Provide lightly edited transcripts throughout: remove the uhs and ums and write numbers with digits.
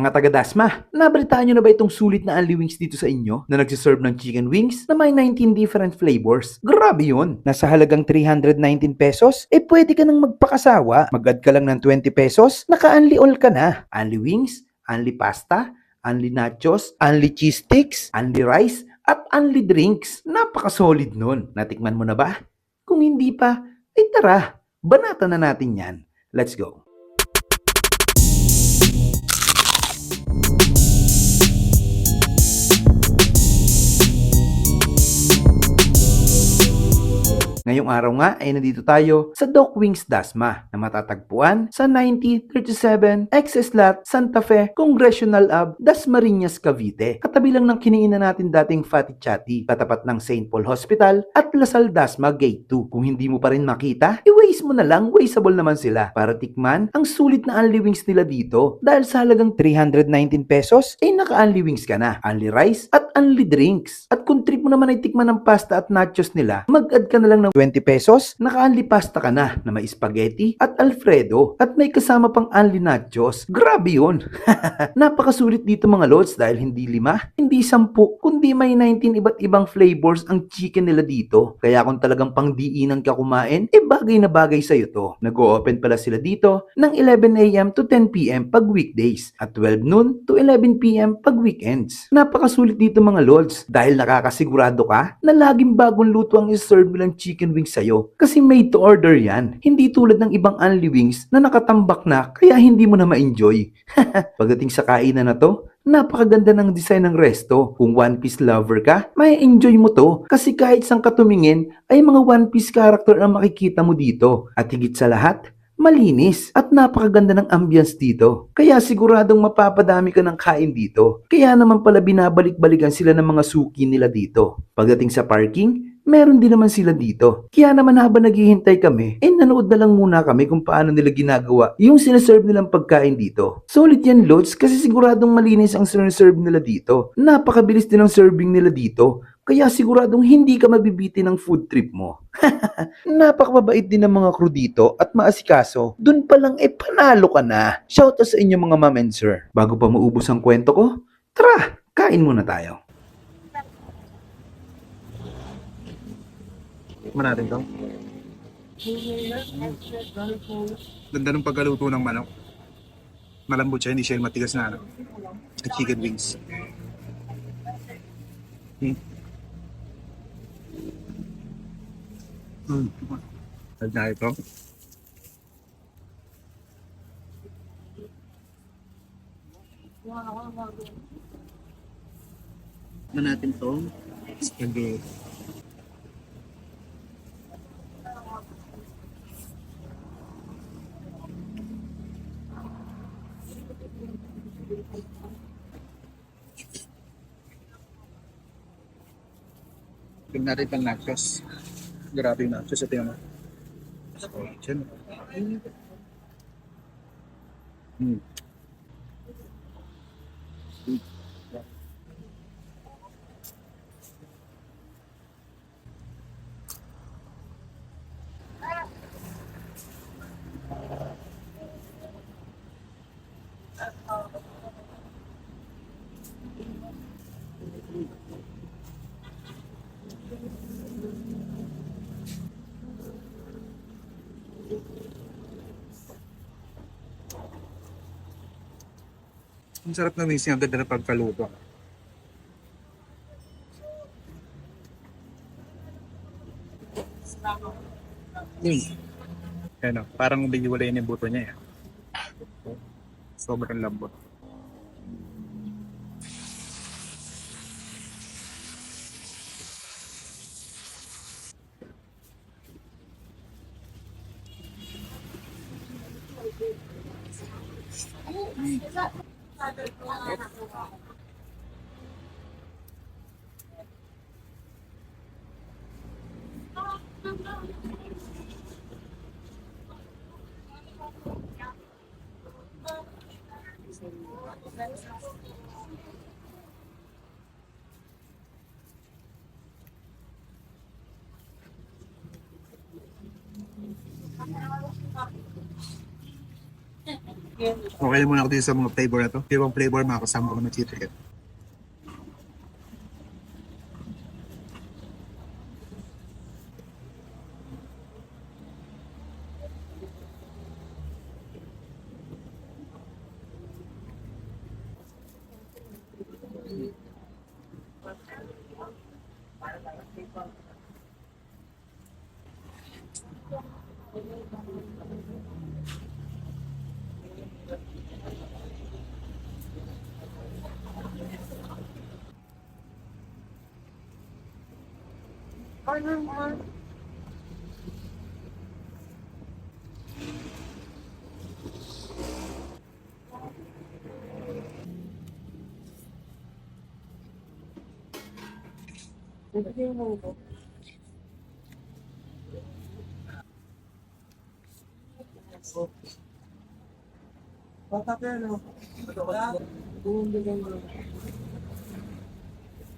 Mga taga-Dasma, nabalitaan nyo na ba itong sulit na Unli Wings dito sa inyo na nagsiserve ng chicken wings na may 19 different flavors? Grabe yun! Nasa halagang 319 pesos, pwede ka nang magpakasawa. Mag-add ka lang ng 20 pesos, naka-unli all ka na. Unli wings, unli pasta, unli nachos, unli cheese sticks, unli rice, at unli drinks. Napaka-solid nun. Natikman mo na ba? Kung hindi pa, ay tara, banatan na natin yan. Let's go! Ngayong araw nga ay nandito tayo sa Doc Wings Dasma na matatagpuan sa 9037 XS Lot, Santa Fe, Congressional Ave, Dasmariñas, Cavite. Katabi lang ng kiniinan natin dating Fatty Chatty, katapat ng St. Paul Hospital at Lasal Dasma Gate 2. Kung hindi mo pa rin makita, i-waste mo na lang, wasteable naman sila para tikman ang sulit na unli wings nila dito. Dahil sa halagang 319 pesos, ay naka-unli wings ka na, unli rice at unli drinks. At kung trip mo naman ay tikman ng pasta at nachos nila, mag-add ka na lang ng 20 pesos, naka-unli pasta ka na may spaghetti at alfredo at may kasama pang unli nachos. Grabe yun! Napakasulit dito mga lods dahil hindi 5, hindi 10, kundi may 19 iba't ibang flavors ang chicken nila dito. Kaya kung talagang pangdiinan ka kumain, bagay na bagay sa'yo to. Nag-o-open pala sila dito ng 11 a.m. to 10 p.m. pag weekdays at 12 noon to 11 p.m. pag weekends. Napakasulit dito mga lods dahil nakakasigurado ka na laging bagong luto ang iserve nilang chicken wings sa'yo kasi made to order yan. Hindi tulad ng ibang unli wings na nakatambak na kaya hindi mo na ma-enjoy. Pagdating sa kainan na to, napakaganda ng design ng resto. Kung One Piece lover ka, may enjoy mo to kasi kahit saan ka tumingin ay mga One Piece character ang makikita mo dito. At higit sa lahat, malinis at napakaganda ng ambience dito. Kaya siguradong mapapadami ka ng kain dito. Kaya naman pala binabalik-balikan sila ng mga suki nila dito. Pagdating sa parking, meron din naman sila dito. Kaya naman habang naghihintay kami, nanood na lang muna kami kung paano nila ginagawa yung sinaserve nilang pagkain dito. Solid yan loads kasi siguradong malinis ang sinaserve nila dito. Napakabilis din ang serving nila dito. Kaya siguradong hindi ka mabibiti ng food trip mo. Napakababait din ng mga crew dito at maasikaso. Dun pa lang panalo ka na. Shoutout sa inyo mga ma'am and sir. Bago pa maubos ang kwento ko, tara, kain muna tayo. Tikman natin to. Ganda ng pagkaluto ng manok. Malambot siya, hindi siya yung matigas na ano. At chicken wings. Add na ito. Tikman natin to. Spaghetti. Tingnan natin pang nachos. Grabe yung nachos. Ito yung dyan. Ang sarap ng wings niya. Ang ganda ng pagkaluto. Ano, parang biniwalay yung buto niya. Sobrang lambot. Okay muna ako dito sa mga flavor na to. Ibang flavor mga kasama ko na chicken.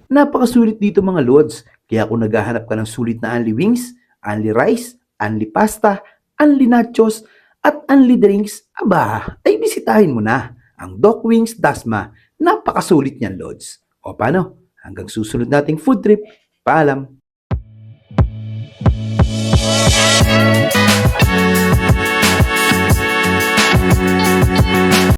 Napakasulit dito mga lods. Kaya kung naghahanap ka ng sulit na unli wings, unli rice, unli pasta, unli nachos, at unli drinks, aba, ay bisitahin mo na ang Doc Wings Dasma. Napakasulit niyan, lods. O paano? Hanggang susunod nating food trip. Paalam!